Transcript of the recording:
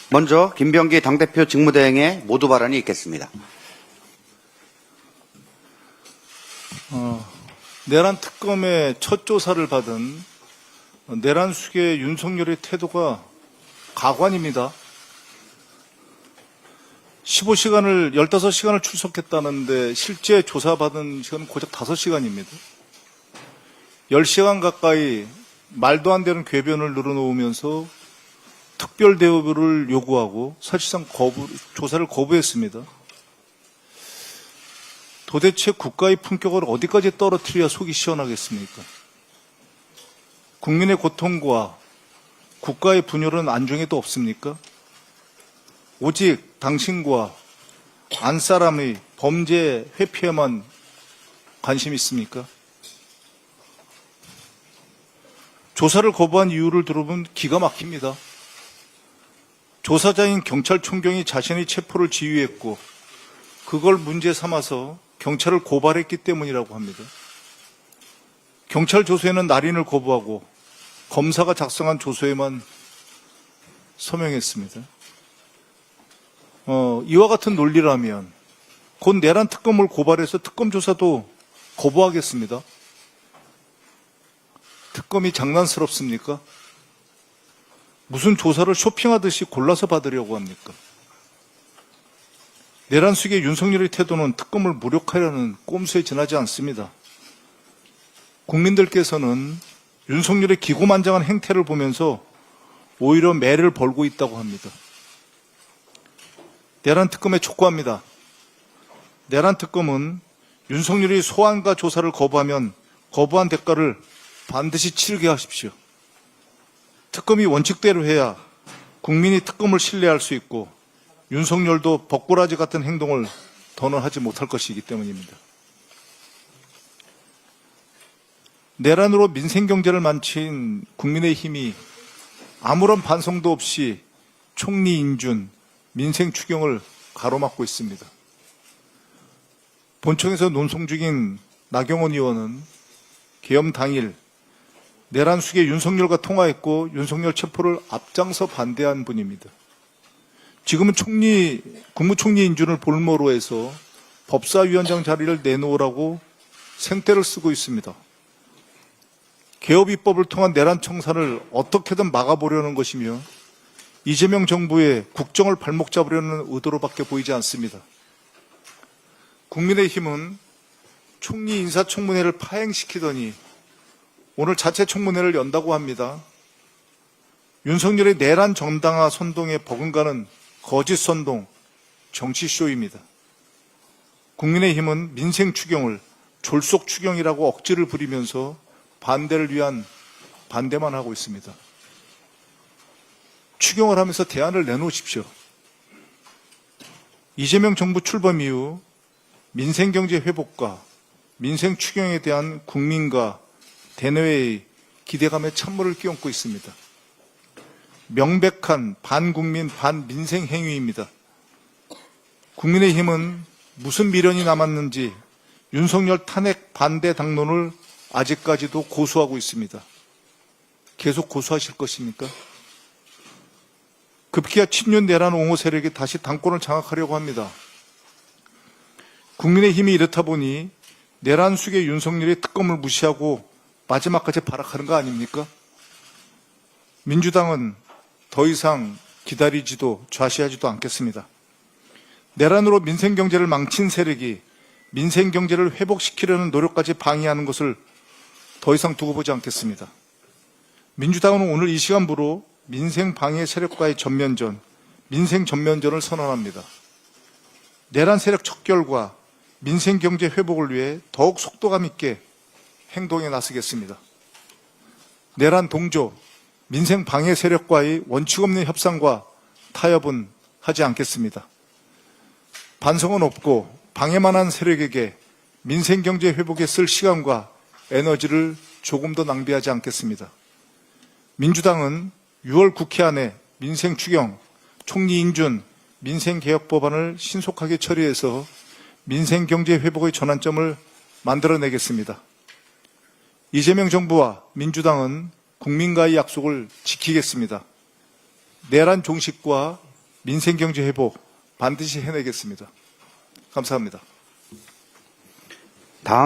먼저 김병기 당대표 직무대행의 모두 발언이 있겠습니다. 내란 특검의 첫 조사를 받은 내란 수계 윤석열의 태도가 가관입니다. 15시간을 15시간을 출석했다는데 실제 조사받은 시간은 고작 5시간입니다. 10시간 가까이 말도 안 되는 궤변을 늘어놓으면서 특별 대우를 요구하고 사실상 조사를 거부했습니다. 도대체 국가의 품격을 어디까지 떨어뜨려야 속이 시원하겠습니까? 국민의 고통과 국가의 분열은 안중에도 없습니까? 오직 당신과 안사람의 범죄 회피에만 관심이 있습니까? 조사를 거부한 이유를 들어보면 기가 막힙니다. 조사자인 경찰총경이 자신의 체포를 지휘했고 그걸 문제 삼아서 경찰을 고발했기 때문이라고 합니다. 경찰 조서에는 날인을 거부하고 검사가 작성한 조서에만 서명했습니다. 이와 같은 논리라면 곧 내란 특검을 고발해서 특검 조사도 거부하겠습니다. 특검이 장난스럽습니까? 무슨 조사를 쇼핑하듯이 골라서 받으려고 합니까? 내란 수계 윤석열의 태도는 특검을 무력화하려는 꼼수에 지나지 않습니다. 국민들께서는 윤석열의 기고만장한 행태를 보면서 오히려 매를 벌고 있다고 합니다. 내란 특검에 촉구합니다. 내란 특검은 윤석열이 소환과 조사를 거부하면 거부한 대가를 반드시 치르게 하십시오. 특검이 원칙대로 해야 국민이 특검을 신뢰할 수 있고 윤석열도 벚꾸라지 같은 행동을 더는 하지 못할 것이기 때문입니다. 내란으로 민생경제를 망친 국민의힘이 아무런 반성도 없이 총리 인준, 민생 추경을 가로막고 있습니다. 본청에서 논송 중인 나경원 의원은 계엄 당일 내란 수계 윤석열과 통화했고 윤석열 체포를 앞장서 반대한 분입니다. 지금은 국무총리 인준을 볼모로 해서 법사위원장 자리를 내놓으라고 생떼를 쓰고 있습니다. 개업 입법을 통한 내란 청산을 어떻게든 막아보려는 것이며 이재명 정부의 국정을 발목 잡으려는 의도로밖에 보이지 않습니다. 국민의힘은 총리 인사청문회를 파행시키더니 오늘 자체 청문회를 연다고 합니다. 윤석열의 내란 정당화 선동에 버금가는 거짓 선동, 정치쇼입니다. 국민의힘은 민생 추경을 졸속 추경이라고 억지를 부리면서 반대를 위한 반대만 하고 있습니다. 추경을 하면서 대안을 내놓으십시오. 이재명 정부 출범 이후 민생경제 회복과 민생 추경에 대한 국민과 대내외의 기대감에 찬물을 끼얹고 있습니다. 명백한 반국민 반민생 행위입니다. 국민의힘은 무슨 미련이 남았는지 윤석열 탄핵 반대 당론을 아직까지도 고수하고 있습니다. 계속 고수하실 것입니까? 급기야 친윤 내란 옹호 세력이 다시 당권을 장악하려고 합니다. 국민의힘이 이렇다 보니 내란 수계 윤석열의 특검을 무시하고 마지막까지 발악하는 거 아닙니까? 민주당은 더 이상 기다리지도 좌시하지도 않겠습니다. 내란으로 민생경제를 망친 세력이 민생경제를 회복시키려는 노력까지 방해하는 것을 더 이상 두고 보지 않겠습니다. 민주당은 오늘 이 시간부로 민생 방해 세력과의 전면전, 민생 전면전을 선언합니다. 내란 세력 척결과 민생경제 회복을 위해 더욱 속도감 있게 행동에 나서겠습니다. 내란 동조, 민생 방해 세력과의 원칙 없는 협상과 타협은 하지 않겠습니다. 반성은 없고 방해만 한 세력에게 민생경제 회복에 쓸 시간과 에너지를 조금 더 낭비하지 않겠습니다. 민주당은 6월 국회 안에 민생 추경, 총리 인준, 민생개혁 법안을 신속하게 처리해서 민생경제 회복의 전환점을 만들어내겠습니다. 이재명 정부와 민주당은 국민과의 약속을 지키겠습니다. 내란 종식과 민생경제 회복 반드시 해내겠습니다. 감사합니다. 다음